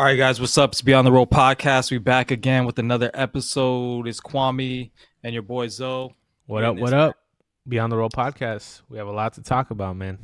All right, guys, what's up? It's Beyond the Road podcast. We back again with another episode. It's Kwame and your boy Zoe. What up? What up? Beyond the Road podcast. We have a lot to talk about, man.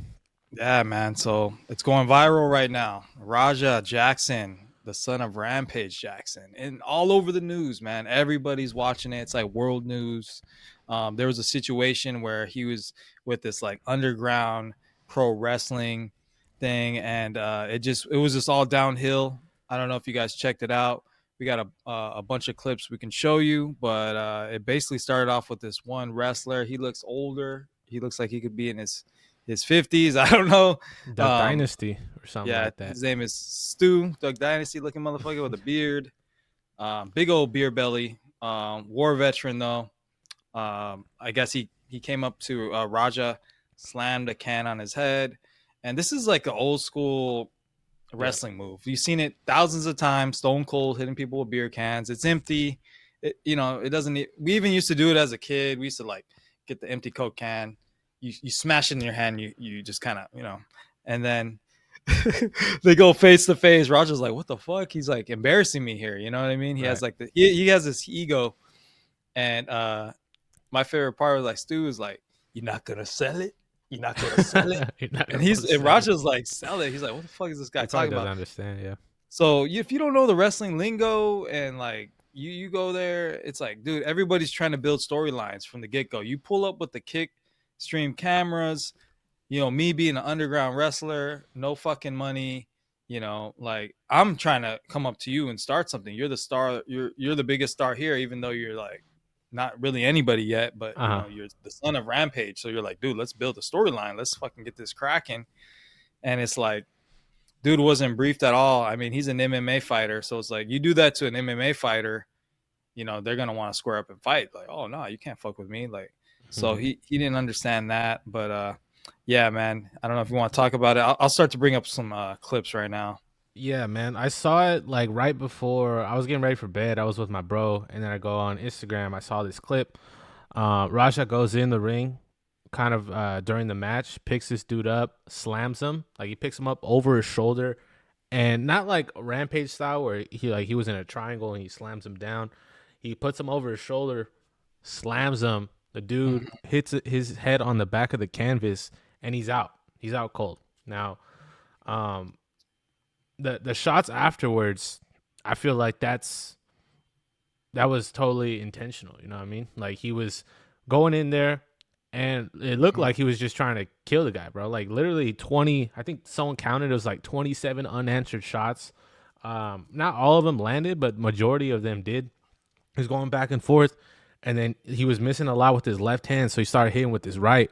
Yeah, man. So it's going viral right now. Raja Jackson, the son of Rampage Jackson, and all over the news, man. Everybody's watching it. It's like world news. There was a situation where he was with this like underground pro wrestling thing, and it was just all downhill. I don't know if you guys checked it out. We got a bunch of clips we can show you, but it basically started off with this one wrestler. He looks older. He looks like he could be in his 50s. I don't know. Duck Dynasty or something like that. His name is Stu, Duck Dynasty looking motherfucker with a beard. Big old beer belly. War veteran, though. I guess he came up to Raja, slammed a can on his head. And this is like an old school wrestling move. You've seen it thousands of times. Stone Cold hitting people with beer cans. It's empty. It doesn't. We even used to do it as a kid. We used to like get the empty Coke can. You smash it in your hand. You just kind of and then they go face to face. Roger's like, "What the fuck?" He's like embarrassing me here. You know what I mean? He has like he has this ego, and my favorite part was like Stu is like, "You're not gonna sell it. You're not gonna sell it." And Roger's like, "Sell it." He's like, "What the fuck is this guy talking about?" Doesn't understand, yeah. So if you don't know the wrestling lingo and like you go there, it's like, dude, everybody's trying to build storylines from the get go. You pull up with the kick stream cameras, me being an underground wrestler, no fucking money, like I'm trying to come up to you and start something. You're the star. You're the biggest star here, even though you're like not really anybody yet, but you're the son of Rampage. So you're like, dude, let's build a storyline. Let's fucking get this cracking. And it's like, dude wasn't briefed at all. I mean, he's an MMA fighter. So it's like, you do that to an MMA fighter, they're going to want to square up and fight. Like, oh no, you can't fuck with me. Like, so he didn't understand that. But yeah, man, I don't know if you want to talk about it. I'll start to bring up some clips right now. Yeah, man. I saw it like right before I was getting ready for bed. I was with my bro, and then I go on Instagram. I saw this clip. Raja goes in the ring kind of during the match, picks this dude up, slams him. Like he picks him up over his shoulder, and not like Rampage style where he was in a triangle and he slams him down. He puts him over his shoulder, slams him. The dude hits his head on the back of the canvas, and he's out. He's out cold. Now, the shots afterwards, I feel like that was totally intentional. You know what I mean? Like he was going in there, and it looked like he was just trying to kill the guy, bro. Like literally 20. I think someone counted. It was like 27 unanswered shots. Not all of them landed, but majority of them did. He was going back and forth. And then he was missing a lot with his left hand, so he started hitting with his right.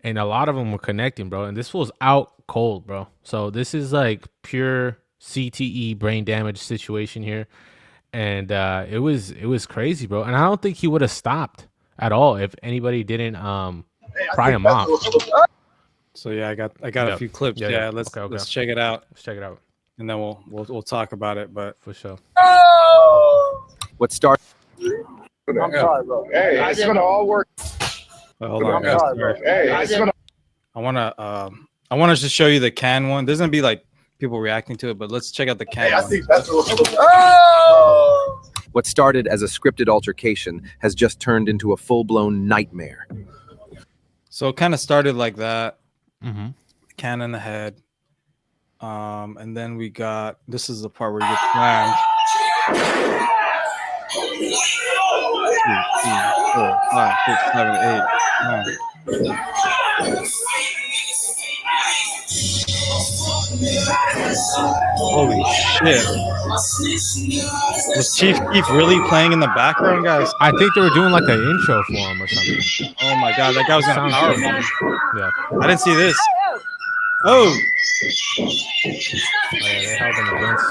And a lot of them were connecting, bro. And this was out cold, bro. So this is like pure CTE brain damage situation here. And it was crazy, bro. And I don't think he would have stopped at all if anybody didn't pry him off. So yeah, I got a few clips. Yeah. Let's check it out. Let's check it out. And then we'll talk about it, but for sure. What started? I'm sorry, bro. Hey, it's gonna all work. Hold on, guys. Sorry, bro. Hey, it's gonna. I wanna just show you the can one. There's gonna be like people reacting to it, but let's check out the can. Hey, I one. think that's oh! What started as a scripted altercation has just turned into a full-blown nightmare. So it kind of started like that. Mm-hmm. Can in the head. And then we got, this is the part where you get slammed. 2, 3, 4, 5, 6, 7, 8, 9. Holy shit. Was Chief Keef really playing in the background, guys? I think they were doing like an intro for him or something. Oh my god, that guy was gonna power bomb. Yeah. I didn't see this. Oh! Yeah, they held him against.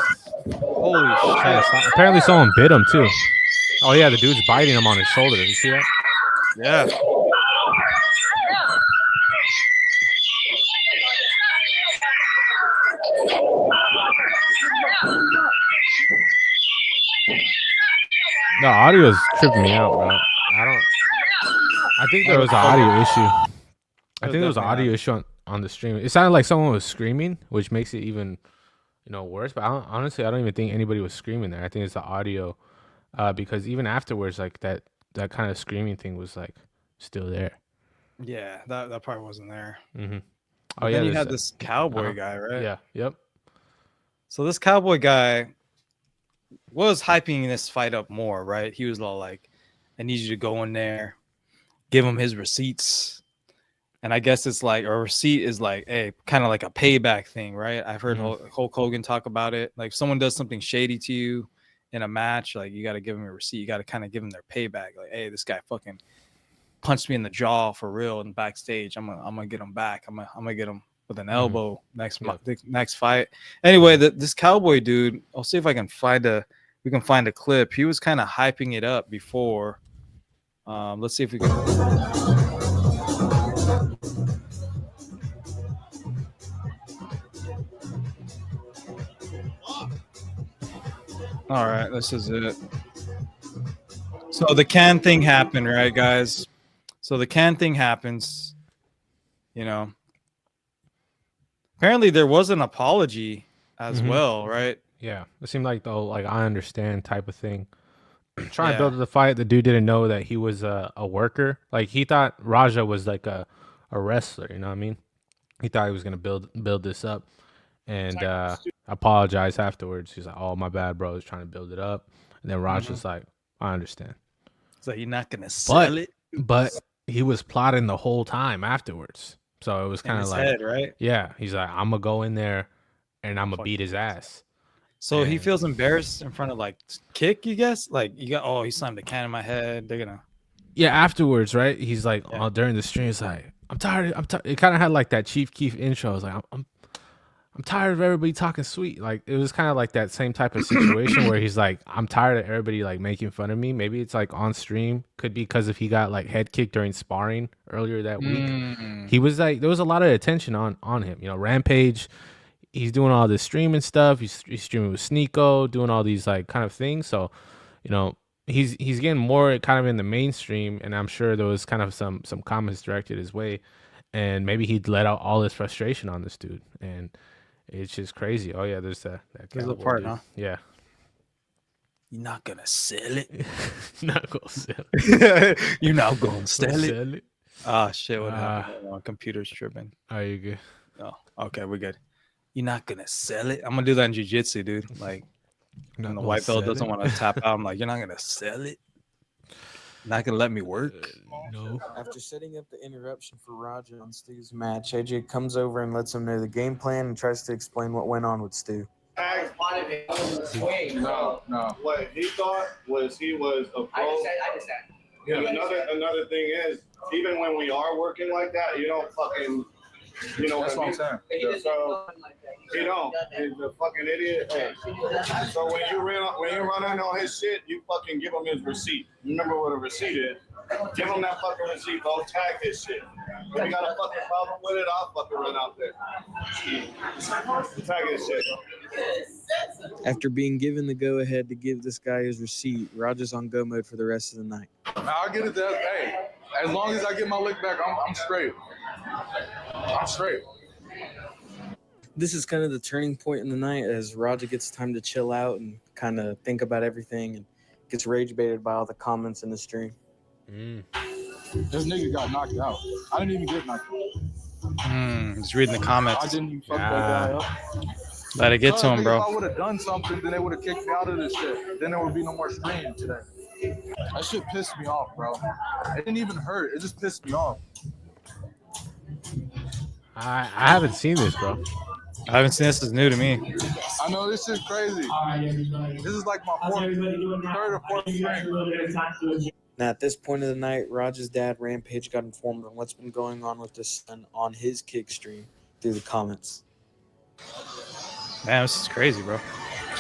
Holy shit. Apparently someone bit him too. Oh yeah, the dude's biting him on his shoulder. You see that? Yeah. The audio's tripping me out, bro. I think there was an audio issue. I think there was an audio issue on the stream. It sounded like someone was screaming, which makes it even worse. But honestly, I don't even think anybody was screaming there. I think it's the audio, because even afterwards, like that kind of screaming thing was like still there. Yeah, that part wasn't there. Mm-hmm. But then you had this cowboy guy, right? Yeah. Yep. So this cowboy guy was hyping this fight up more, right? He was all like, I need you to go in there, give him his receipts. And I guess it's like a receipt is like kind of like a payback thing, right? I've heard Hulk Hogan talk about it. Like if someone does something shady to you in a match, like you got to give them a receipt. You got to kind of give them their payback. Like, hey, this guy fucking punched me in the jaw for real and backstage. I'm gonna get him back. I'm gonna get him with an elbow next fight. Anyway, this cowboy dude, I'll see if I can find a clip. He was kind of hyping it up before. Let's see if we can. All right, this is it. So the can thing happened, right, guys? So the can thing happens, Apparently there was an apology as well, right? Yeah, it seemed like I understand type of thing. Trying to build the fight, the dude didn't know that he was a worker. Like he thought Raja was like a wrestler. You know what I mean? He thought he was gonna build this up, and apologize afterwards. He's like, "Oh, my bad, bro. I was trying to build it up." And then Raja's like, "I understand." So you're not gonna sell it, but he was plotting the whole time afterwards. So it was kind of like, head, right? Yeah, he's like, "I'm gonna go in there, and I'm gonna beat his ass." So he feels embarrassed in front of like Kick, you guess? Like he slammed a can in my head. They're gonna. Yeah, afterwards, right? He's like, during the stream, he's like, I'm tired. It kind of had like that Chief Keef intro. I was like, I'm tired of everybody talking sweet. Like it was kind of like that same type of situation where he's like, I'm tired of everybody like making fun of me. Maybe it's like on stream. Could be because if he got like head kicked during sparring earlier that week. He was like, there was a lot of attention on him. Rampage. He's doing all this streaming stuff. He's streaming with Sneeko, doing all these like kind of things. So, he's getting more kind of in the mainstream, and I'm sure there was kind of some comments directed his way, and maybe he'd let out all his frustration on this dude, and it's just crazy. Oh yeah, there's that the part, dude. Huh? Yeah. You're not gonna sell it. Not gonna sell it. You're not gonna sell it. Oh shit! What happened? My computer's tripping. Are you good? Oh, okay, we're good. You're not gonna sell it. I'm gonna do that in jiu-jitsu, dude. Like when the white belt doesn't want to tap out, I'm like, you're not gonna sell it. Not gonna let me work. No. After setting up the interruption for Raja on Stu's match, AJ comes over and lets him know the game plan and tries to explain what went on with Stu. No. What he thought was he was a pro. I understand. Yeah. Another thing is, even when we are working like that, you don't fucking. That's what I'm saying. So he don't. He's a fucking idiot. So when you run in on his shit, you fucking give him his receipt. Remember what a receipt is. Give him that fucking receipt. Don't tag his shit. If you got a fucking problem with it, I'll fucking run out there. Tag his shit. After being given the go-ahead to give this guy his receipt, Raja's on go mode for the rest of the night. I'll get it there. Hey, as long as I get my lick back, I'm straight. I'm straight. This is kind of the turning point in the night as Raja gets time to chill out and kind of think about everything and gets rage baited by all the comments in the stream. This nigga got knocked out. I didn't even get knocked out. Just reading the comments. I didn't even fuck that guy up. Let it get to him, bro. If I would have done something, then they would have kicked me out of this shit. Then there would be no more stream today. That shit pissed me off, bro. It didn't even hurt. It just pissed me off. I haven't seen this, bro. I haven't seen this. This is new to me. I know this is crazy. This is like my third or fourth stream. Now, at this point of the night, Raja's dad, Rampage, got informed on what's been going on with his son on his kick stream through the comments. Man, this is crazy, bro.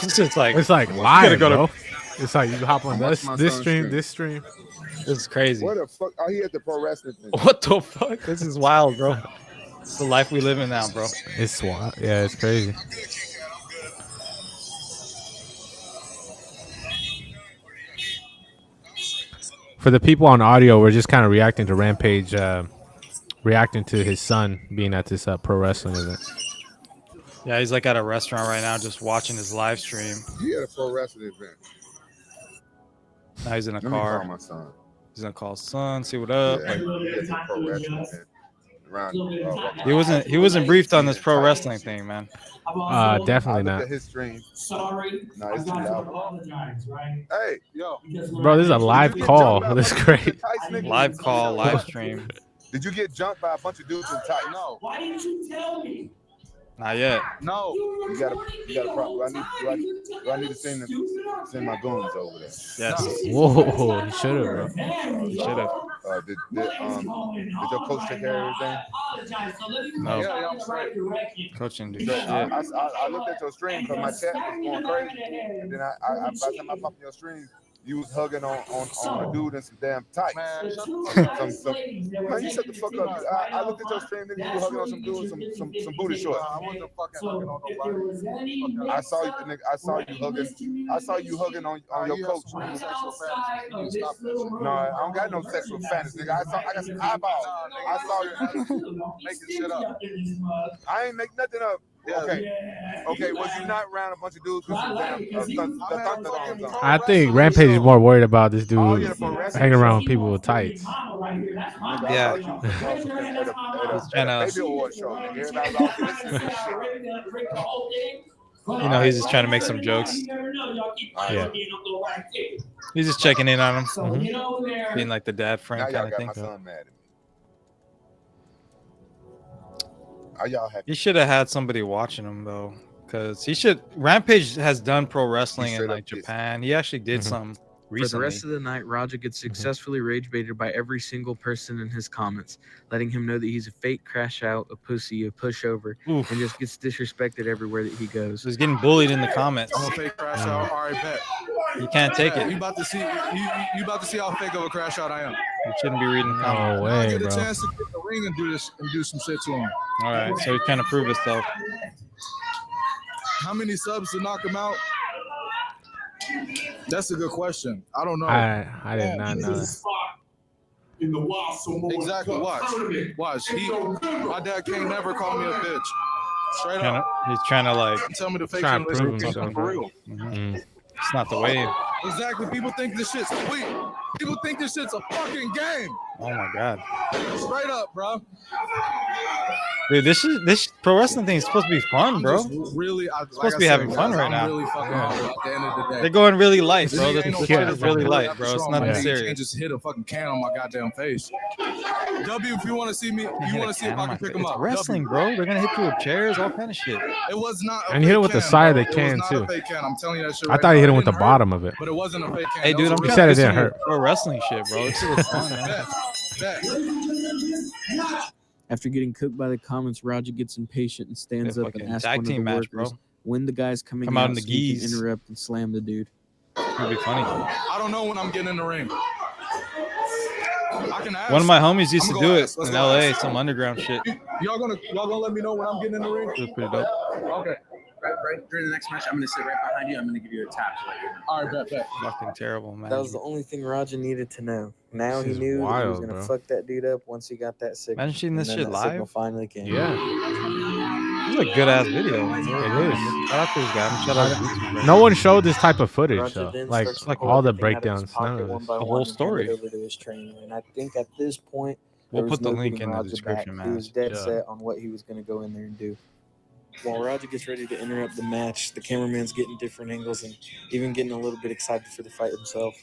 It's just like live, bro. It's like you hop on this stream. This is crazy. What the fuck? Oh, he at the pro wrestling thing. What the fuck? This is wild, bro. It's the life we live in now, bro. It's wild. Yeah, it's crazy. For the people on audio, we're just kind of reacting to Rampage, reacting to his son being at this pro wrestling event. Yeah, he's like at a restaurant right now, just watching his live stream. He at a pro wrestling event. Now he's in a Let me call car. my son. He's gonna call his son, see what up. Yeah, he at the pro wrestling event. He wasn't briefed on this pro wrestling thing, man. Definitely I not. looked at his stream. Sorry, No, it's too loud. right? Hey, yo. Bro, this is a live call. This is great. Live call, live stream. Did you get jumped by a bunch of dudes in tight? No. Why didn't you tell me? Not yet. No. You got a problem. Do I need to send my goons over there? Yes. Whoa, he should have, bro. He should have. Did your coach take care of everything? No. Yeah, I'm straight. Coaching dude. Good. Shit. I looked at your stream because my chat was going crazy, and then by the time I popped your stream, you was hugging on a dude in some damn tights. Man, you shut the fuck up. I looked at your stream, nigga. You were hugging on some dude in some booty shorts. I wasn't fucking hugging on nobody. I saw you, nigga. I saw you hugging on your coach. No, I don't got no sexual fantasy, nigga. I got some eyeballs. I saw you making shit up. I ain't make nothing up. Okay. Was you not around a bunch of dudes with some damn thunder on? I think Rampage is more worried about this dude hanging around with people with tights. Yeah. You know, he's just trying to make some jokes. Yeah. He's just checking in on him. Mhm. Being like the dad friend Now y'all kind of got thing. my son mad at me. Are y'all happy? He should have had somebody watching him though, because Rampage has done pro wrestling in straight like up did. Japan. He actually did Mhm. some For recently. the rest of the night, Raja gets successfully rage baited by every single person in his comments, letting him know that he's a fake crash out, a pussy, a pushover, Oof. and just gets disrespected everywhere that he goes. So he's getting bullied in the comments. I'm a fake crash out. All right, bet. You can't take You it. about to see you about to see how fake of a crash out I am. You shouldn't be reading comments. No I way, get a bro. chance to get in the ring and do this and do some shit to him. All right, so he's trying to prove himself. How many subs to knock him out? That's a good question. I don't know. I did not know that. In the wild, so more Exactly. Watch. My dad can't never call me a bitch. Straight up. He's trying to like. Tell me the fake Trying to listen prove to himself, me for real. Mm. It's not the way. Exactly. People think this shit's sweet. People think this shit's a fucking game. Oh my god, Straight up, bro. dude, this pro wrestling thing is supposed to be fun, bro. Really, supposed to be having fun right now. I'm really fucking hard at the end of the day. They're going really light, This bro. ain't This no shit fucking is really fucking light, after bro. It's strong, nothing man. You serious. can't just hit a fucking can on my goddamn face. W, if you want to see me, you want to see if I can pick him It's up. wrestling, W. bro. They're gonna hit you with chairs, all kind of shit. It was not. A And you hit it fake with the can, side of bro. the It can, was too. not a fake can. I'm telling you that shit. I right thought he now. hit him It with the didn't hurt, bottom of it. but it wasn't a fake can. Hey, That dude, was I'm a You real said it trying to didn't hurt. pro wrestling shit, bro. This shit is fun, man. bet. After getting cooked by the comments, Raja gets impatient and stands Yeah, up and fucking asks tag one of the team match, workers bro. when the guy's coming Come out out in the so he can geese. interrupt and slam the dude. It'd be funny. I don't know when I'm getting in the ring. I can ask. One of my homies used to I'ma do go it ask. Let's in go LA, ask. some underground shit. Y'all gonna let me know when I'm getting in the ring? It was pretty dope. Okay. Right during the next match, I'm gonna sit right behind you. I'm gonna give you a tap to let you know. All right, bet. Fucking terrible, man. That was the only thing Raja needed to know. Now This he is knew that he was wild, gonna bro. fuck that dude up once he got that signal. Imagine seeing this And then shit that signal live. finally came. Yeah, This is a good ass video. it is. Shout out to this guy. Shout out to YouTube, bro. No one showed this type of footage Raja though. then Like starts to pull all the everything out of his breakdowns. pocket None of one this. by The one whole and hand it story. over to his trainer. And I think at this point, We'll there was put the no link getting in the Raja description, back. man. He was dead Yeah. set on what he was going to go in there and do. While Raja gets ready to interrupt the match, the cameraman's getting different angles and even getting a little bit excited for the fight himself.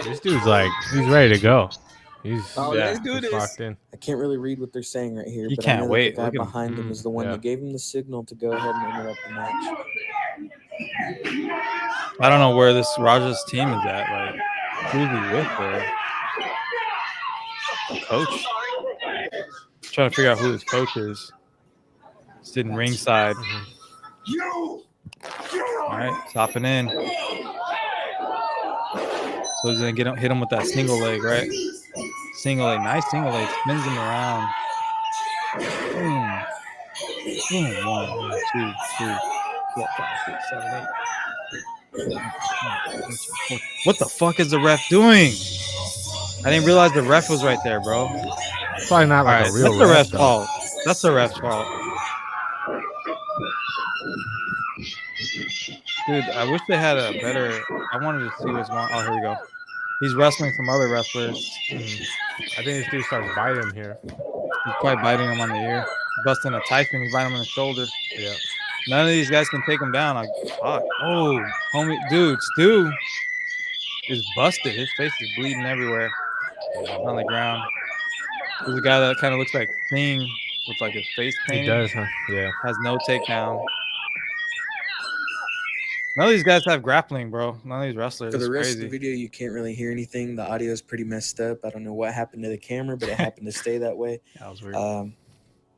This dude's like, he's ready to go. He's Oh, Yeah. let's do he's this. locked in. I can't really read what they're saying right here, He but can't I know wait. that the Look guy at him. behind him is the one Yeah. that gave him the signal to go ahead and interrupt the match. I don't know where this Raja's team is at. Like, who's he with, bro? Coach. Trying to figure out who his coach is. Sitting ringside. All right, stopping in. So he's gonna hit him with that single leg, right? Single leg, nice single leg. Spins him around. Boom. Boom. 1, 2, 3, 4, 5, 6, 7, 8. What the fuck is the ref doing? I didn't realize the ref was right there, bro. Probably not All like right, a real let the ref though. call. That's the ref's fault. Dude, I wish they had a better. I wanted to see what's going on. Oh, here we go. He's wrestling some other wrestlers. I think this dude starts biting him here. He's probably biting him on the ear. Busting a Tyson. He's biting him in the shoulder. Yeah. None of these guys can take him down. Like, fuck. Oh, homie. Dude, Stu is busted. His face is bleeding everywhere on the ground. There's a guy that kind of looks like Sting with like his face painted. He does, huh? Yeah. Has no takedown. None of these guys have grappling, bro. None of these wrestlers. For the It's rest crazy. of the video, you can't really hear anything. The audio is pretty messed up. I don't know what happened to the camera, but it happened to stay that way. That was weird.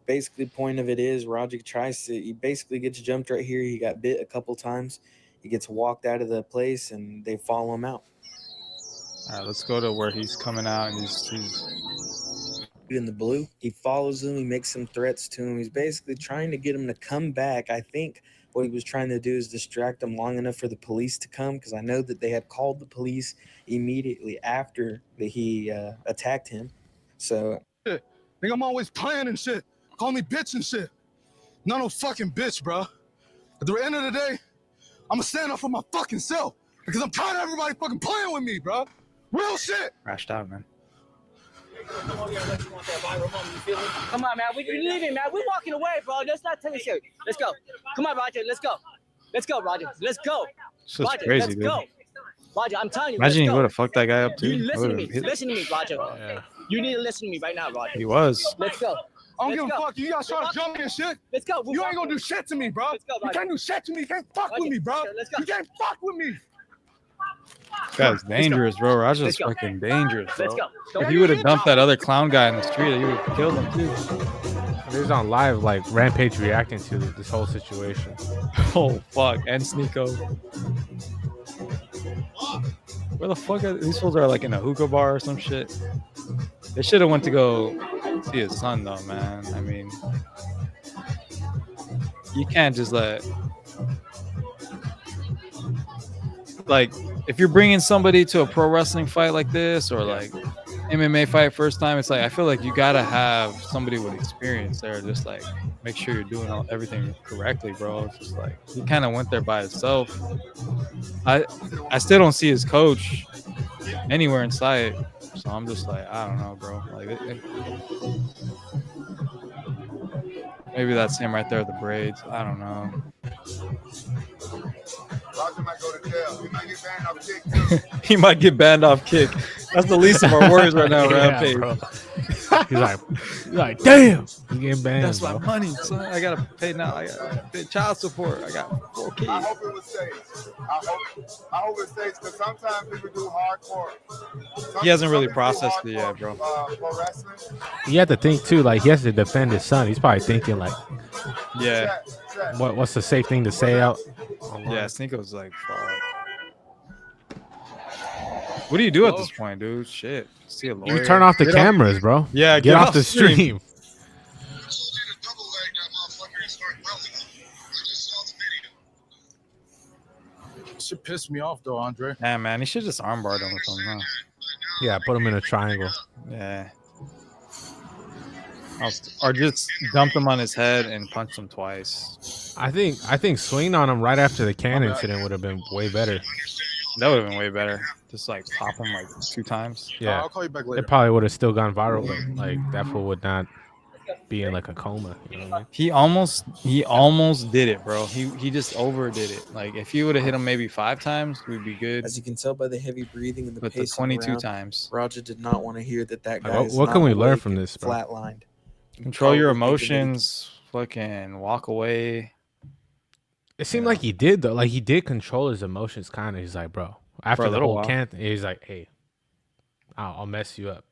Basically, point of it is Roger tries to. He basically gets jumped right here. He got bit a couple times. He gets walked out of the place, and they follow him out. All right, let's go to where he's coming out, and he's In the blue, he follows him. He makes some threats to him. He's basically trying to get him to come back. I think what he was trying to do is distract him long enough for the police to come, because I know that they had called the police immediately after that he attacked him. So Think I'm always playing and shit. Call me bitch and shit. Not no fucking bitch, bro. At the end of the day, I'm gonna stand up for my fucking self because I'm tired of everybody fucking playing with me, bro. Real shit. crashed out, man. Come on, man. We leaving, man. We're walking away, bro. Let's not take it serious. Let's go. Come on, Roger. Let's go. Let's go, Roger. Let's go. It's just Roger, crazy, let's dude. go. Roger, I'm telling you. Imagine he let's would go. have fucked that guy up too. You listen to me. Would've hit- Listen to me, Roger. Yeah. You need to listen to me right now, Roger. He was. Let's go. I don't Let's give a go. fuck. You guys trying to jump me and shit. Let's go. You ain't gonna do shit to me, bro. Let's go, You Roger. can't do shit to me. You can't fuck Roger, with me, bro. let's go. You can't fuck with me. This guy's dangerous, bro. Roger's Let's go. fucking dangerous, bro. Let's go. If he would have dumped that other clown guy in the street, he would have killed him too. He was on live, like Rampage reacting to this whole situation. Oh fuck! And Sneeko. Where the fuck are these fools? Are like in a hookah bar or some shit. They should have went to go see his son though, man. I mean, you can't just let like if you're bringing somebody to a pro wrestling fight like this or like MMA fight first time, it's like I feel like you gotta have somebody with experience there, just like make sure you're doing everything correctly, bro. It's just like he kind of went there by himself. I still don't see his coach anywhere in sight, so I'm just like I don't know, bro. Like maybe that's him right there with the braids. I don't know. Roger might go to jail. He might get banned off kick too. He might get banned off kick. That's the least of our worries right now, Yeah, Rampage. bro. He's like, damn, he's getting banned. That's my bro. money, son. I gotta pay now. I gotta pay child support. I got 4 I kids. hope it was safe. I hope it stays because sometimes people do hardcore. He hasn't really Some people do processed it yet, bro. Pro wrestling. You have to think too, like he has to defend his son. He's probably thinking like, Yeah, Check. what's the safe thing to say out? yeah. Sneako's like, fuck. What do you do at this point, dude? Shit. See a lawyer. You turn off the Get cameras, bro. Yeah, get off the stream. Shit pissed me off though, Andre. Yeah, man. He should just armbar him or something, huh? Yeah, put him in a triangle. Yeah. Or just dump him on his head and punch him twice. I think swinging on him right after the can incident would have been way better. That would have been way better. Just like pop him like 2 times. Yeah, I'll call you back later. it probably would have still gone viral, but like that fool would not be in like a coma. You know what I mean? He almost did it, bro. He just overdid it. Like if he would have hit him maybe 5 times, we'd be good. as you can tell by the heavy breathing and the But the pacing 22 around, times. Roger did not want to hear that Like, guy. what can we learn from this, bro? Flatlined. Control your Probably thinking that he emotions. Fucking walk away. It seemed like he did though. Like he did control his emotions, kind of. He's like, bro, after a the little whole while. can, he's like, hey, I'll mess you up.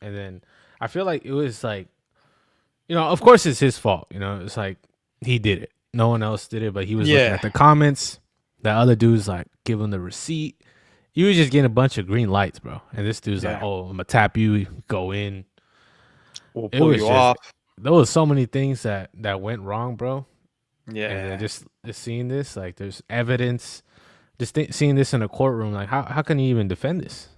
And then I feel like it was like, you know, of course it's his fault. You know, it's like he did it. No one else did it, but he was looking Yeah. at the comments. The other dude's like, give him the receipt. You was just getting a bunch of green lights, bro. And this dude's like, Yeah. oh, I'm gonna tap you, go in. We'll It pull was you just- off. There was so many things that went wrong, bro. Yeah. And then just seeing this, like, there's evidence. Just seeing this in a courtroom, like, how can you even defend this?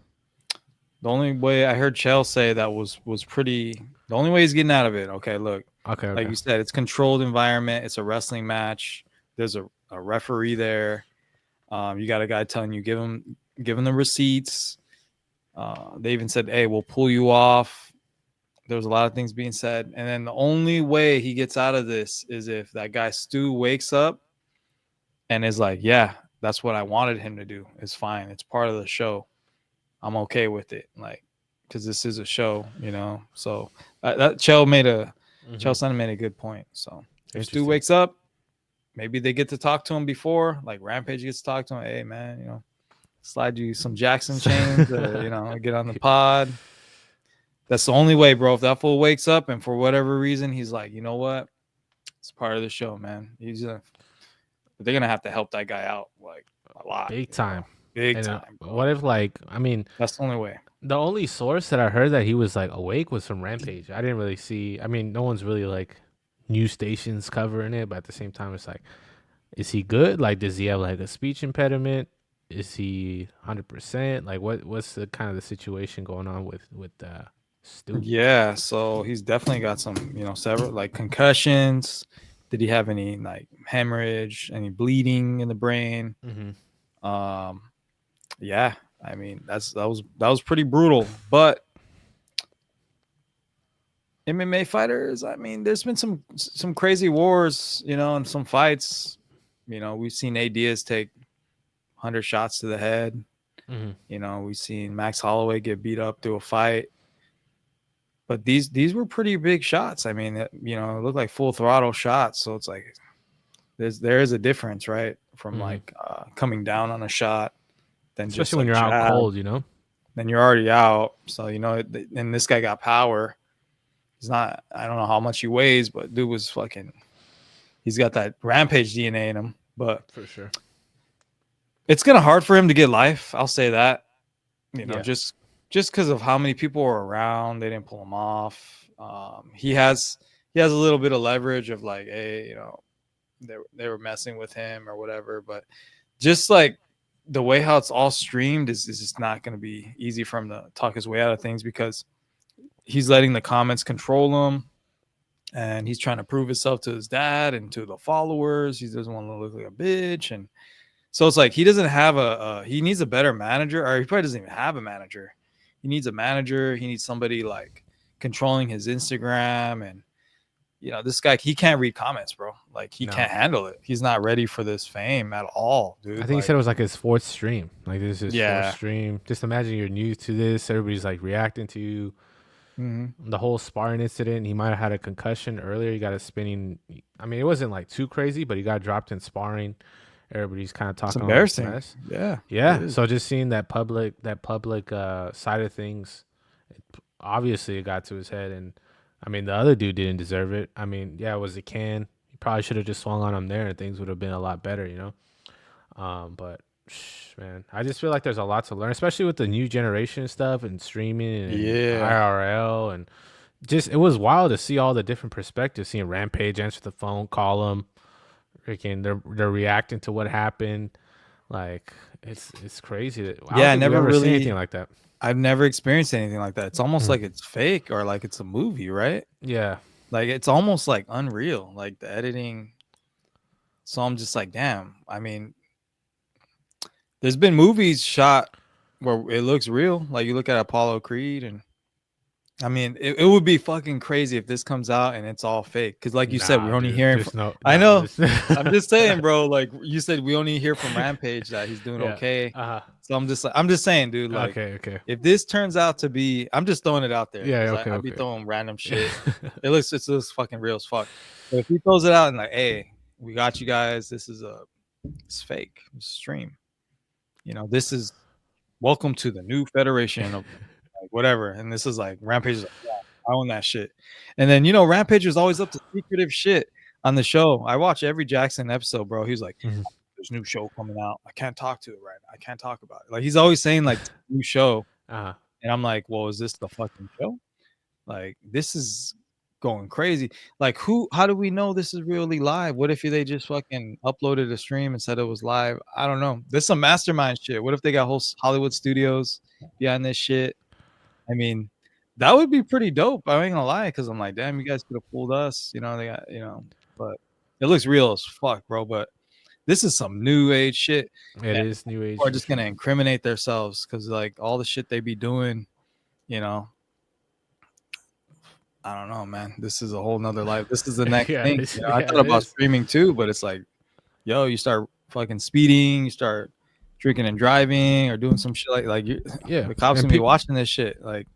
The only way I heard Chell say that was pretty. The only way he's getting out of it. Okay, look, Okay. Like Okay. you said, it's controlled environment. It's a wrestling match. There's a referee there. You got a guy telling you give him the receipts. They even said, "Hey, we'll pull you off." There's a lot of things being said, and then the only way he gets out of this is if that guy Stu wakes up and is like, "Yeah, that's what I wanted him to do. It's fine. It's part of the show. I'm okay with it." Like, because this is a show, you know. So that Chell Sonnen made a good point. So if Stu Interesting. wakes up, maybe they get to talk to him before, like Rampage gets to talk to him. Hey, man, you know, slide you some Jackson chains, or, you know, get on the pod. That's the only way, bro. If that fool wakes up and for whatever reason he's like, you know what, it's part of the show, man. They're gonna have to help that guy out like a lot, Big time. big And, time. Bro. what if, like, I mean, That's the only way. the only source that I heard that he was like awake was from Rampage. I didn't really see. I mean, no one's really like news stations covering it, but at the same time, it's like, is he good? Like, does he have like a speech impediment? Is he 100%? Like, what's the kind of the situation going on with Stu? Yeah, so he's definitely got some, you know, several like concussions. Did he have any like hemorrhage, any bleeding in the brain? Mm-hmm. Yeah, I mean that was pretty brutal. But MMA fighters, I mean, there's been some crazy wars, you know, and some fights. You know, we've seen Nate Diaz take 100 shots to the head. Mm-hmm. You know, we've seen Max Holloway get beat up through a fight. But these were pretty big shots. I mean, you know, it looked like full throttle shots. So it's like there is a difference, right? From like coming down on a shot, then Especially just when like you're out jab, cold, you know. then you're already out. So you know, and this guy got power. He's not. I don't know how much he weighs, but dude was fucking. He's got that Rampage DNA in him. But For sure. it's gonna hard for him to get life. I'll say that. You know, Yeah. just because of how many people were around, they didn't pull him off. He has a little bit of leverage of like, hey, you know, they were messing with him or whatever. But just like the way how it's all streamed is just not going to be easy for him to talk his way out of things, because he's letting the comments control him, and he's trying to prove himself to his dad and to the followers. He doesn't want to look like a bitch, and so it's like he doesn't have he needs a better manager, or he probably doesn't even have a manager. He needs a manager. He needs somebody like controlling his Instagram. And, you know, this guy, he can't read comments, bro. Like, he can't handle it. He's not ready for this fame at all, dude. I think he said it was like his fourth stream. Like, this is his Yeah. fourth stream. Just imagine you're new to this. Everybody's like reacting to you. The whole sparring incident. He might have had a concussion earlier. He got a spinning. I mean, it wasn't like too crazy, but he got dropped in sparring. Everybody's kind of talking. It's all this embarrassing. mess. Yeah. Yeah. So just seeing that public side of things, obviously it got to his head. And I mean, the other dude didn't deserve it. I mean, yeah, it was a can. He probably should have just swung on him there, and things would have been a lot better, you know. But man, I just feel like there's a lot to learn, especially with the new generation stuff and streaming and IRL, and just it was wild to see all the different perspectives. Seeing Rampage answer the phone, call him. Freaking, they're reacting to what happened. Like, it's crazy. I never really seen anything like that. I've never experienced anything like that. It's almost like it's fake, or like it's a movie, right? Yeah. Like, it's almost like unreal, like the editing. So I'm just like, damn. I mean, there's been movies shot where it looks real. Like, you look at Apollo Creed, and I mean, it would be fucking crazy if this comes out and it's all fake. Because, like you said, we're only hearing from. I know. I'm just saying, bro. Like you said, we only hear from Rampage that he's doing okay. So I'm just saying, dude. Like, okay. If this turns out to be, I'm just throwing it out there. Yeah, 'cause okay. I'd be throwing random shit. It looks fucking real as fuck. But if he throws it out and like, hey, we got you guys. It's fake. It's a stream. You know, this is welcome to the new federation of. Like, whatever, and this is like Rampage is like, yeah, I own that shit. And then, you know, Rampage was always up to secretive shit on the show. I watch every Jackson episode, bro. He's like, there's a new show coming out. I can't talk to it right now. I can't talk about it. Like, he's always saying like new show. And I'm like, well, is this the fucking show? Like, this is going crazy. Like, how do we know this is really live? What if they just fucking uploaded a stream and said it was live? I don't know. There's some mastermind shit. What if they got whole Hollywood studios behind this shit? I mean, That would be pretty dope. I ain't gonna lie, because I'm like, damn, you guys could have fooled us. You know, they got, but it looks real as fuck, bro. But this is some new age shit. It is new age. People are just gonna incriminate themselves because like all the shit they be doing, you know. I don't know, man. This is a whole nother life. This is the next thing. I thought about streaming too, but it's like, yo, you start fucking speeding, you start drinking and driving, or doing some shit like the cops gonna be watching this shit, like.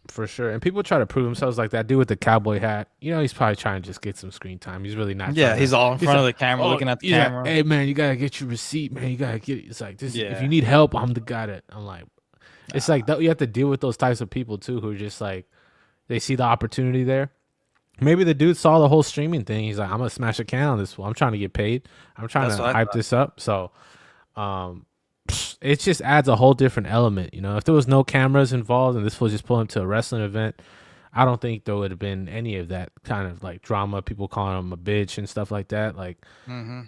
For sure. And people try to prove themselves, like that dude with the cowboy hat. You know, he's probably trying to just get some screen time. He's really not. Yeah, he's all in front of the camera, looking at the camera. Hey, man, you got to get your receipt, man. You got to get it. It's like, this. If you need help, I'm the guy that, I'm like, it's like, you have to deal with those types of people, too, who are just like, they see the opportunity there. Maybe the dude saw the whole streaming thing. He's like, I'm going to smash a can on this one. I'm trying to get paid. I'm trying to hype this up. So, it just adds a whole different element, you know. If there was no cameras involved and this was just pulling to a wrestling event, I don't think there would have been any of that kind of like drama, people calling him a bitch and stuff like that. Like,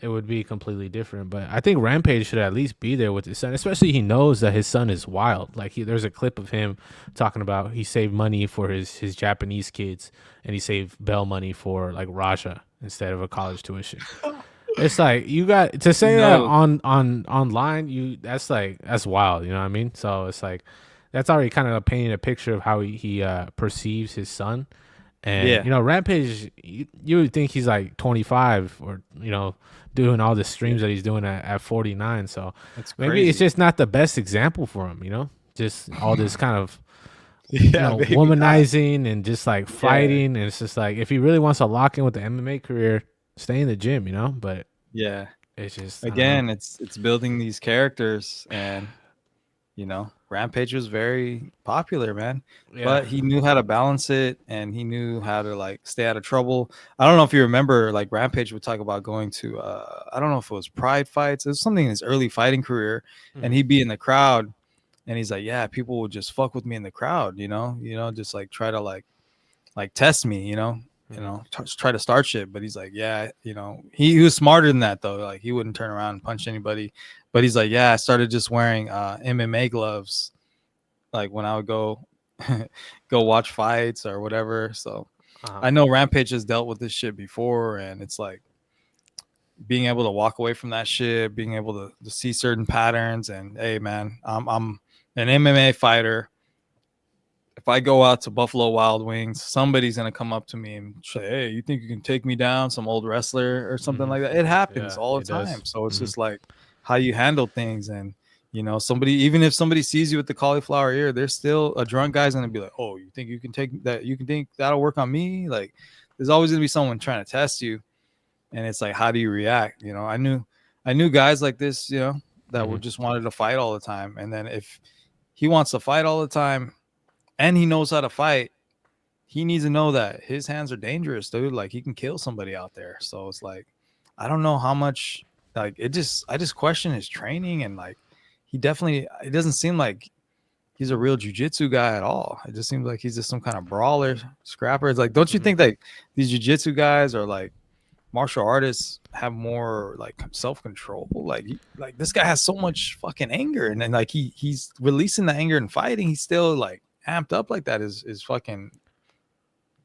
it would be completely different. But I think Rampage should at least be there with his son, especially he knows that his son is wild. Like, there's a clip of him talking about he saved money for his Japanese kids and he saved bail money for like Raja instead of a college tuition. It's like, you got to say that on online, that's wild, you know what I mean? So it's like, that's already kind of painting a picture of how he perceives his son. And you know, Rampage, you would think he's like 25 or, you know, doing all the streams that he's doing at 49. So maybe it's just not the best example for him, you know, just all this kind of womanizing and just like fighting. And it's just like, if he really wants to lock in with the MMA career, stay in the gym, you know. But it's just, again, it's building these characters. And you know, Rampage was very popular, man. But he knew how to balance it, and he knew how to like stay out of trouble. I don't know if you remember, like Rampage would talk about going to I don't know if it was Pride fights. It was something in his early fighting career, and he'd be in the crowd, and he's like, yeah, people would just fuck with me in the crowd, you know, just like try to like test me, you know, try to start shit. But he's like, yeah, you know, he was smarter than that though. Like, he wouldn't turn around and punch anybody. But he's like, yeah, I started just wearing MMA gloves, like when I would go watch fights or whatever. So I know Rampage has dealt with this shit before, and it's like being able to walk away from that shit, being able to see certain patterns. And hey, man, I'm an MMA fighter. If I go out to Buffalo Wild Wings, somebody's gonna come up to me and say, hey, you think you can take me down, some old wrestler or something like that? It happens all the time. So it's just like how you handle things. And you know, even if somebody sees you with the cauliflower ear, there's still a drunk guy's gonna be like, oh, you think you can take that? You can think that'll work on me? Like, there's always gonna be someone trying to test you. And it's like, how do you react? You know, I knew guys like this, you know, that would just wanted to fight all the time. And then if he wants to fight all the time and he knows how to fight, he needs to know that his hands are dangerous, dude. Like, he can kill somebody out there. So it's like, I don't know how much, like, I just question his training. And like, it doesn't seem like he's a real jiu-jitsu guy at all. It just seems like he's just some kind of brawler, scrapper. It's like, don't you think that these jiu-jitsu guys are like martial artists have more like self-control? Like this guy has so much fucking anger, and then like he's releasing the anger and fighting. He's still like amped up like that is fucking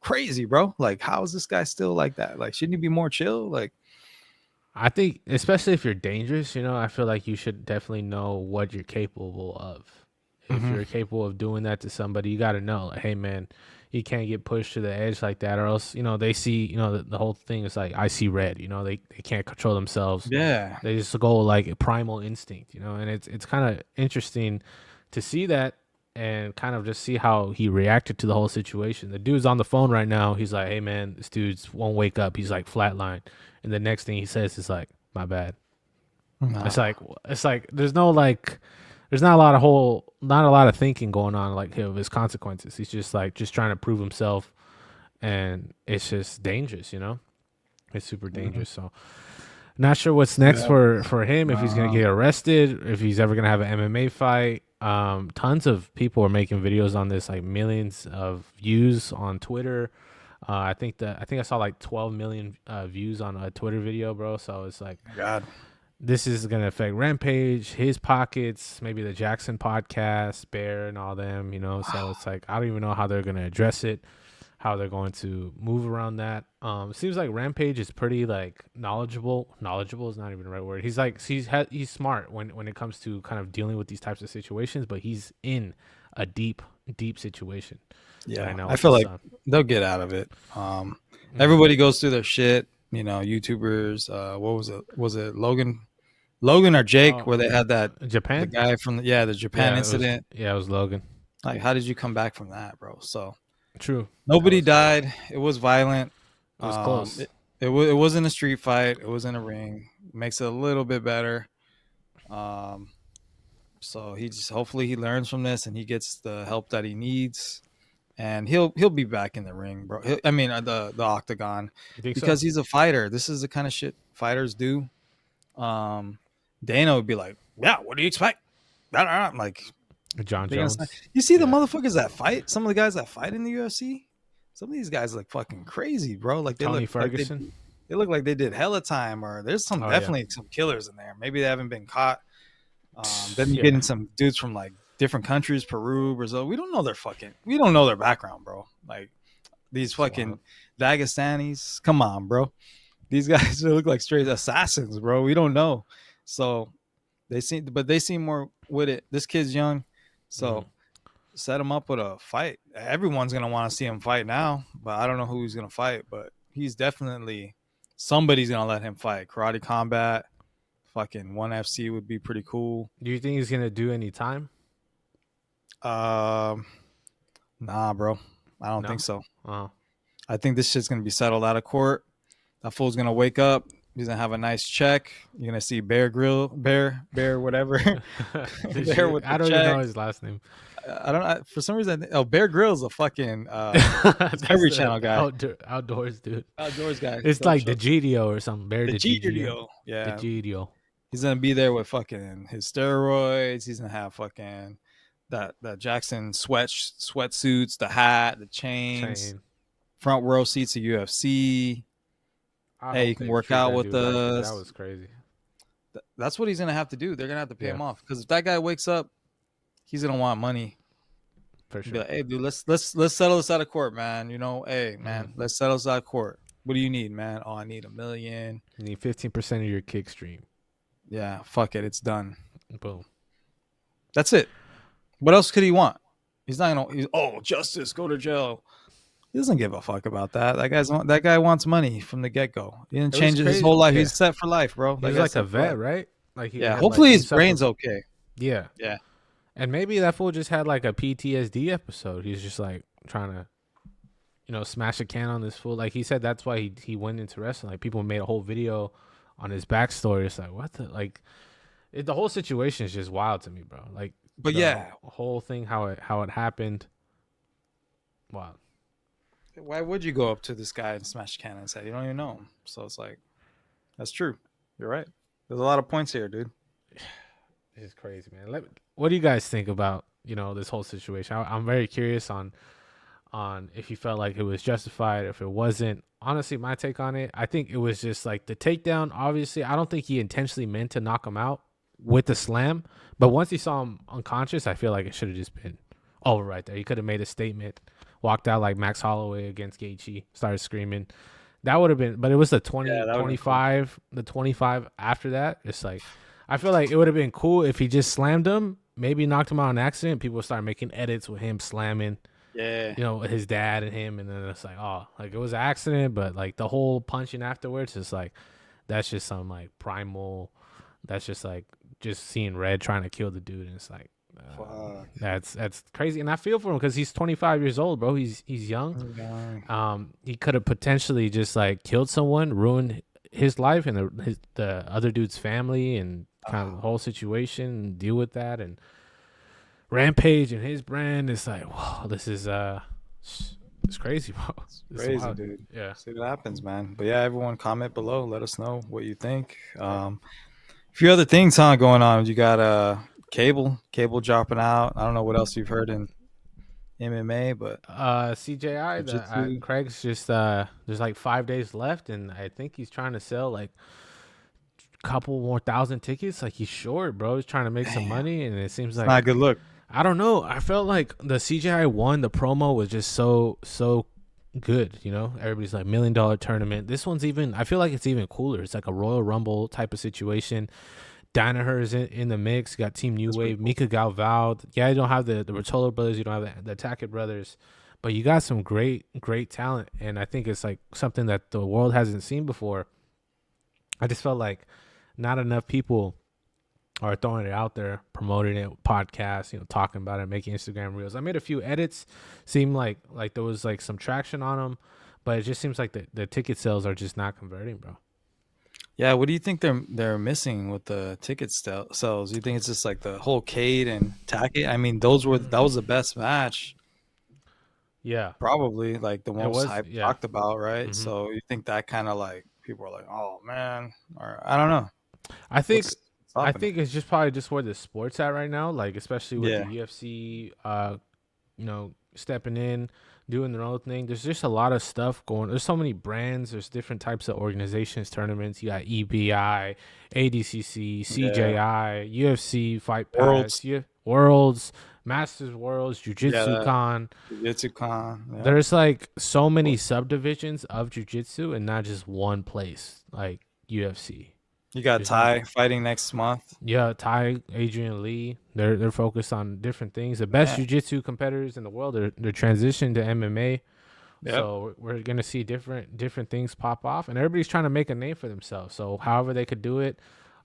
crazy, bro. Like, how is this guy still like that? Like, shouldn't he be more chill? Like, I think, especially if you're dangerous, you know, I feel like you should definitely know what you're capable of. If you're capable of doing that to somebody, you got to know, like, hey, man, you can't get pushed to the edge like that, or else, you know, they see, you know, the whole thing is like, I see red, you know, they can't control themselves. Yeah. They just go like a primal instinct, you know, and it's kind of interesting to see that and kind of just see how he reacted to the whole situation. The dude's on the phone right now. He's like, hey, man, this dude's won't wake up. He's like flatline. And the next thing he says is like, my bad. No. It's like there's no like, there's not a lot of thinking going on like of his consequences. He's just trying to prove himself, and it's just dangerous, you know. It's super dangerous. So not sure what's next for him, if he's gonna get arrested, if he's ever gonna have an MMA fight. Tons of people are making videos on this, like millions of views on Twitter. I think I saw like 12 million views on a Twitter video, bro. So it's like, God, this is gonna affect Rampage, his pockets, maybe the Jackson podcast, Bear, and all them. So it's like I don't even know how they're gonna address it, how they're going to move around that. It seems like Rampage is pretty like knowledgeable. Knowledgeable is not even the right word. He's smart when it comes to kind of dealing with these types of situations, but he's in a deep situation. Yeah, know I with feel his like son. they'll get out of it. Everybody goes through their shit. YouTubers. What was it? Was it Logan or Jake, where they had that the Japan. guy from the Japan Yeah, incident? It was Logan. Like, how did you come back from that, bro? So True. nobody died. It was violent. It was close. It wasn't a street fight. It was in a ring. Makes it a little bit better. So hopefully he learns from this and he gets the help that he needs, and he'll be back in the ring, bro. The octagon, You think because so? he's a fighter. This is the kind of shit fighters do. Dana would be like, "Yeah, what do you expect?" I'm like, John they're gonna Jones. say- you see the motherfuckers that fight. Some of the guys that fight in the UFC. Some of these guys look fucking crazy, bro. Like they Tony look like Ferguson. they look like they did hella time, or there's some definitely some killers in there. Maybe they haven't been caught. Then you're getting some dudes from like different countries, Peru, Brazil. We don't know their background, bro. Like these fucking Dagestanis. Come on, bro. These guys look like straight assassins, bro. We don't know. So they seem more with it. This kid's young, so set him up with a fight. Everyone's gonna want to see him fight now, but I don't know who he's gonna fight. But he's definitely somebody's gonna let him fight. Karate Combat, fucking ONE FC would be pretty cool. Do you think he's gonna do any time? Nah, bro. I don't No? think so. Oh, I think this shit's gonna be settled out of court. That fool's gonna wake up. He's gonna have a nice check. You're gonna see Bear, whatever. Bear with I the don't even know check. his last name. I don't. For some reason, Bear Grylls a fucking That's Discovery the Channel guy, Outdoors, dude. outdoors guy. It's So like sure. the GDO or something. Bear the the GDO. Yeah, The GDO. he's gonna be there with fucking his steroids. He's gonna have fucking that Jackson sweatsuits, the hat, the chains, Chain. front row seats of UFC. I Hey, hope you can they work treat out that with dude right, 'cause us. That was crazy. That's what he's gonna have to do. They're gonna have to pay Yeah. him off, because if that guy wakes up, he's gonna want money. For Be sure. like, hey, dude, let's settle this out of court, man. Hey, man, let's settle this out of court. What do you need, man? Oh, I need $1 million. You need 15% of your kick stream. Yeah, fuck it, it's done. Boom. That's it. What else could he want? He's not gonna. Justice, go to jail. He doesn't give a fuck about that. That guy wants money from the get go. He didn't It was change his crazy. whole life. Yeah. He's set for life, bro. He That was guy's like a set for vet, life. right? Like Yeah. had, Hopefully like, his himself brain's with- okay. Yeah. Yeah. And maybe that fool just had like a PTSD episode. He's just like trying to, smash a can on this fool. Like he said, that's why he went into wrestling. Like people made a whole video on his backstory. It's like, what the whole situation is just wild to me, bro. Like, But the yeah. whole thing, how it happened. Wow. Why would you go up to this guy and smash a can and say you don't even know him? So it's like, that's true. You're right. There's a lot of points here, dude. It's crazy, man. What do you guys think about this whole situation? I'm very curious on if you felt like it was justified, if it wasn't. Honestly, my take on it, I think it was just like the takedown. Obviously, I don't think he intentionally meant to knock him out with the slam, but once he saw him unconscious, I feel like it should have just been over right there. He could have made a statement, walked out like Max Holloway against Gaethje, started screaming. That would have been, but it was the 20, Yeah, that would've been 25, the 25 after that. It's like, I feel like it would have been cool if he just slammed him, maybe knocked him out on accident. People would start making edits with him slamming, Yeah. his dad and him. And then it's like, oh, like it was an accident, but like the whole punching afterwards, it's like, that's just some like primal, that's just like, just seeing red trying to kill the dude. And it's like, Fuck. that's crazy. And I feel for him because he's 25 years old, bro. He's young. He could have potentially just like killed someone, ruined his life and the other dude's family, and kind of the whole situation, and deal with that. And Rampage and his brand, it's like, whoa, this is it's crazy, bro. It's Crazy, wild. dude. Yeah. See what happens, man. But yeah, everyone comment below. Let us know what you think. A few other things, going on. You got cable dropping out. I don't know what else you've heard in MMA, but CJI, Jiu-Jitsu. Craig's just there's like 5 days left, and I think he's trying to sell like couple more thousand tickets. Like he's short, bro. He's trying to make some money, and it seems like Not a good look. I don't know. I felt like the CGI one, the promo was just so good. You know, everybody's like $1 million tournament. This one's even. I feel like it's even cooler. It's like a Royal Rumble type of situation. Danaher is in the mix. You got Team New Wave, Mika Galval. Yeah, you don't have the Rotolo brothers. You don't have the Tackett brothers, but you got some great talent. And I think it's like something that the world hasn't seen before. I just felt like not enough people are throwing it out there, promoting it, podcasts, talking about it, making Instagram reels. I made a few edits. Seemed like there was like some traction on them, but it just seems like the ticket sales are just not converting, bro. Yeah, what do you think they're missing with the ticket sales? You think it's just like the whole Cade and Tackett? I mean, that was the best match. Yeah, probably like the most talked about, right? Mm-hmm. So you think that kind of like people are like, oh man, or I don't know. I think it's just probably just where the sport's at right now, like especially with the UFC, stepping in, doing their own thing. There's just a lot of stuff going. There's so many brands. There's different types of organizations, tournaments. You got EBI, ADCC, CJI, UFC, Fight Pass, Worlds, Masters Worlds, Jiu-Jitsu Con. Jiu-Jitsu Con. Yeah. There's like so many subdivisions of Jiu-Jitsu and not just one place like UFC. You got Ty fighting next month. Yeah, Ty, Adrian Lee. They're focused on different things. The best jiu-jitsu competitors in the world. They're transitioning to MMA. Yep. So we're gonna see different things pop off, and everybody's trying to make a name for themselves. So however they could do it,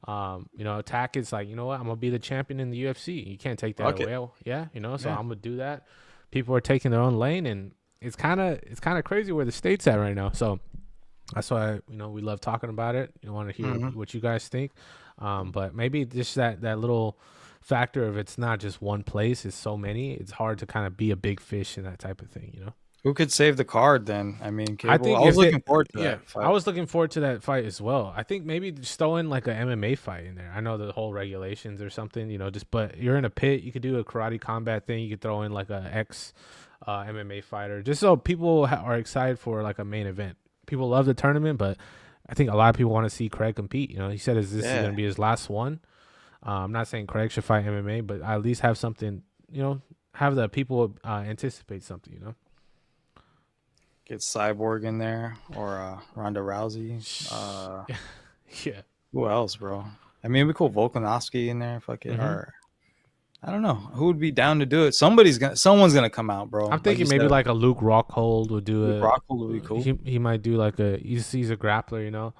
Attack is like, you know what, I'm gonna be the champion in the UFC. You can't take that away. So I'm gonna do that. People are taking their own lane, and it's kind of crazy where the state's at right now. So. That's why we love talking about it. You want to hear what you guys think, but maybe just that little factor of it's not just one place; it's so many. It's hard to kind of be a big fish in that type of thing, Who could save the card then? I mean, I was looking forward to that fight. I was looking forward to that fight as well. I think maybe just throw in like a MMA fight in there. I know the whole regulations or something, but you're in a pit. You could do a karate combat thing. You could throw in like a ex MMA fighter, just so people are excited for like a main event. People love the tournament, but I think a lot of people want to see Craig compete. He said, "Is this going to be his last one?" I'm not saying Craig should fight MMA, but at least have something. Have the people anticipate something. Get Cyborg in there or Ronda Rousey. Yeah. Who else, bro? I mean, it'd be cool. Volkanovski in there, or I don't know who would be down to do it. Someone's gonna come out, bro. I'm thinking maybe like a Luke Rockhold would do it. Rockhold would be cool. He might do like he's a grappler,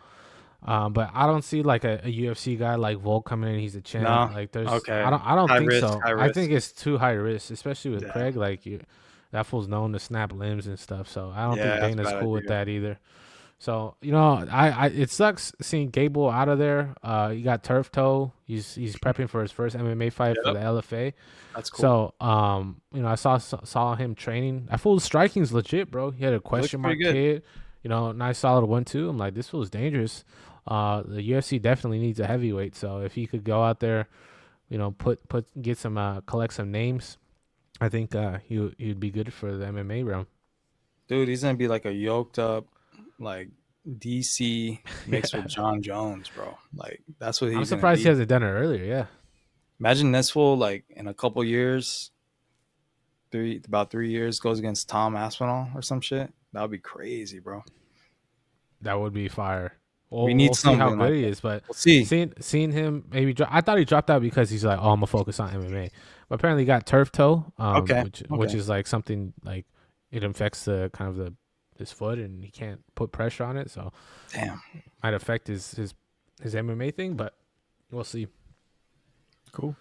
but I don't see like a UFC guy like Volk coming in. He's a champ. No. Like there's I don't think so. I think it's too high risk, especially with Craig. Like that fool's known to snap limbs and stuff. So I don't think Dana's cool with that either. So I it sucks seeing Gable out of there. You got Turf Toe. He's prepping for his first MMA fight for the LFA. That's cool. So I saw him training. That fool's striking's legit, bro. He had a question mark kid. Nice solid 1-2. I'm like, this fool's dangerous. The UFC definitely needs a heavyweight. So if he could go out there, get some collect some names, I think he'd be good for the MMA realm. Dude, he's gonna be like a yoked up, like DC mixed with John Jones, bro. Like that's what he's. I'm surprised he hasn't done it earlier. Yeah. Imagine this fool like in a couple years, about 3 years, goes against Tom Aspinall or some shit. That would be crazy, bro. That would be fire. We need we'll see how good he is, but we'll see. Seeing him maybe. I thought he dropped out because he's like, oh, I'm gonna focus on MMA. But apparently, he got turf toe, which is like something like it affects the kind of his foot, and he can't put pressure on it. So, damn, might affect his MMA thing, but we'll see. Cool.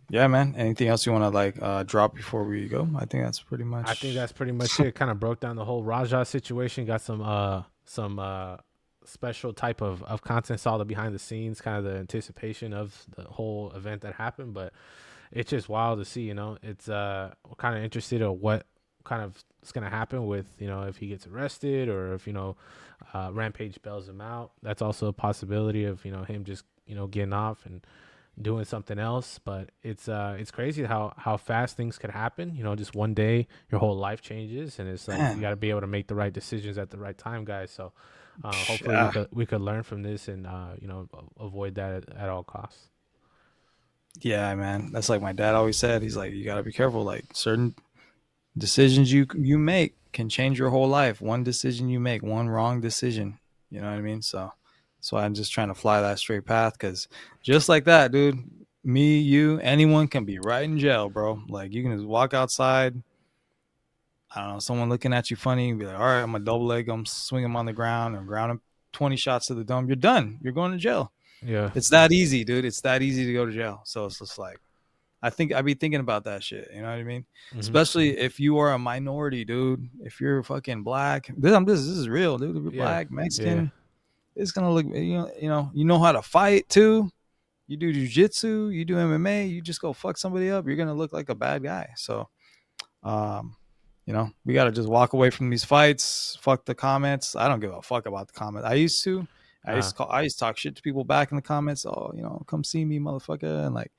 Yeah, man. Anything else you want to like drop before we go? I think that's pretty much. I think that's pretty much it. Kind of broke down the whole Raja situation. Got some special type of content. Saw the behind the scenes, kind of the anticipation of the whole event that happened. But it's just wild to see. It's we're kind of interested in what kind of is going to happen with if he gets arrested or if Rampage bails him out. That's also a possibility of him just getting off and doing something else. But it's crazy how fast things could happen. Just one day your whole life changes, and it's like you got to be able to make the right decisions at the right time, guys. So Hopefully Yeah. we could learn from this and avoid that at all costs. Yeah, man. That's like my dad always said. He's like, you gotta be careful. Like certain decisions you make can change your whole life. One decision you make, one wrong decision. You know what I mean? So I'm just trying to fly that straight path because just like that, dude, me, you, anyone can be right in jail, bro. Like you can just walk outside. I don't know, someone looking at you funny and be like, all right, I'm gonna double leg him, swing him on the ground, and ground him 20 shots to the dome. You're done. You're going to jail. Yeah. It's that easy, dude. It's that easy to go to jail. So it's just like, I think I'd be thinking about that shit. You know what I mean? Mhm. Especially if you are a minority, dude. If you're fucking black, this is real, dude. If you're Yeah. black, Mexican, it's gonna look. You know how to fight too. You do jujitsu, you do MMA. You just go fuck somebody up. You're gonna look like a bad guy. So, we gotta just walk away from these fights. Fuck the comments. I don't give a fuck about the comments. I used to. I used to talk shit to people back in the comments. Oh, come see me, motherfucker, and like.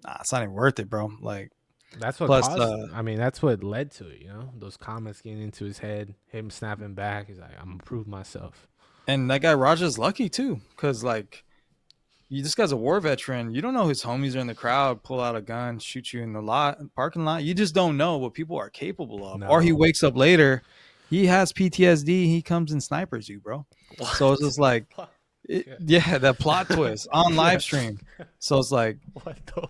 Nah, it's not even worth it, bro. Like that's what plus, caused. I mean, that's what led to it. Those comments getting into his head, him snapping back. He's like, "I'm gonna prove myself." And that guy Raja's lucky too, because like, this guy's a war veteran. You don't know his homies are in the crowd, pull out a gun, shoot you in the parking lot. You just don't know what people are capable of. No. Or he wakes up later, he has PTSD. He comes and snipers you, bro. What? So it's just like, that plot twist on live stream. So it's like, what the.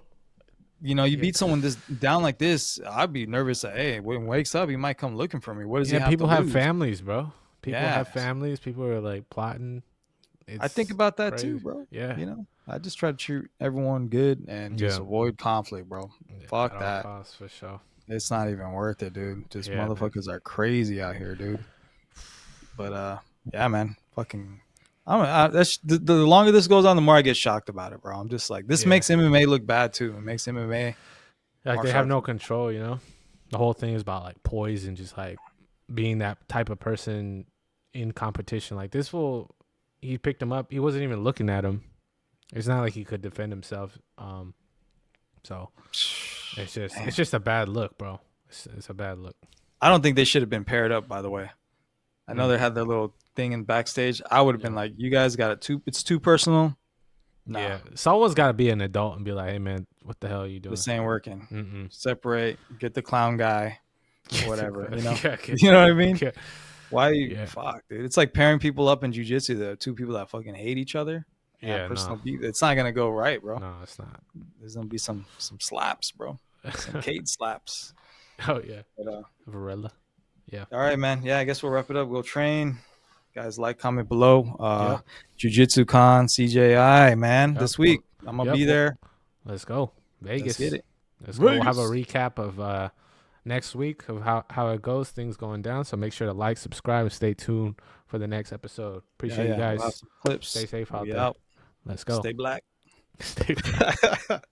You beat someone this down like this, I'd be nervous that, hey, when he wakes up, he might come looking for me. What does he have people to have lose? families, bro. People have Yes. families. People are like plotting. I think about that too, crazy. bro. Yeah. I just try to treat everyone good and just Yeah. avoid conflict, bro. Yeah, Fuck at all that. costs, for sure. It's not even worth it, dude. Just Yeah, man. motherfuckers are crazy out here, dude. But yeah, man, fucking. That's the longer this goes on, the more I get shocked about it, bro. I'm just like, this Yeah. makes MMA look bad too. It makes MMA. Like they martial have arts- no control, The whole thing is about like poise and just like being that type of person in competition. Like this fool, he picked him up. He wasn't even looking at him. It's not like he could defend himself. So it's just a bad look, bro. It's a bad look. I don't think they should have been paired up, by the way. I know they had their little thing in backstage. I would have been like, you guys got it it's too personal. Nah, Yeah, someone's got to be an adult and be like, "Hey, man, what the hell are you doing?" this ain't working. Mm-mm. Separate, get the clown guy, whatever. Yeah, You know what I mean? yeah. Why? Yeah. Fuck, dude. It's like pairing people up in jujitsu. The two people that fucking hate each other. and have Yeah, personal no. beef. It's not gonna go right, bro. No, it's not. There's gonna be some slaps, bro. Some Cade slaps. Oh yeah, But, Varela. all right, man. Yeah, I guess we'll wrap it up. We'll train. Guys, like, comment below. Jiu-Jitsu Con, CJI, man. Yep. This week. I'm gonna be there. Let's go, Vegas. Let's get it. Let's go. We'll have a recap of next week of how it goes, things going down. So make sure to like, subscribe, and stay tuned for the next episode. Appreciate you We'll have guys. some clips. Stay safe out We there. out. Let's go. Stay black. Stay black.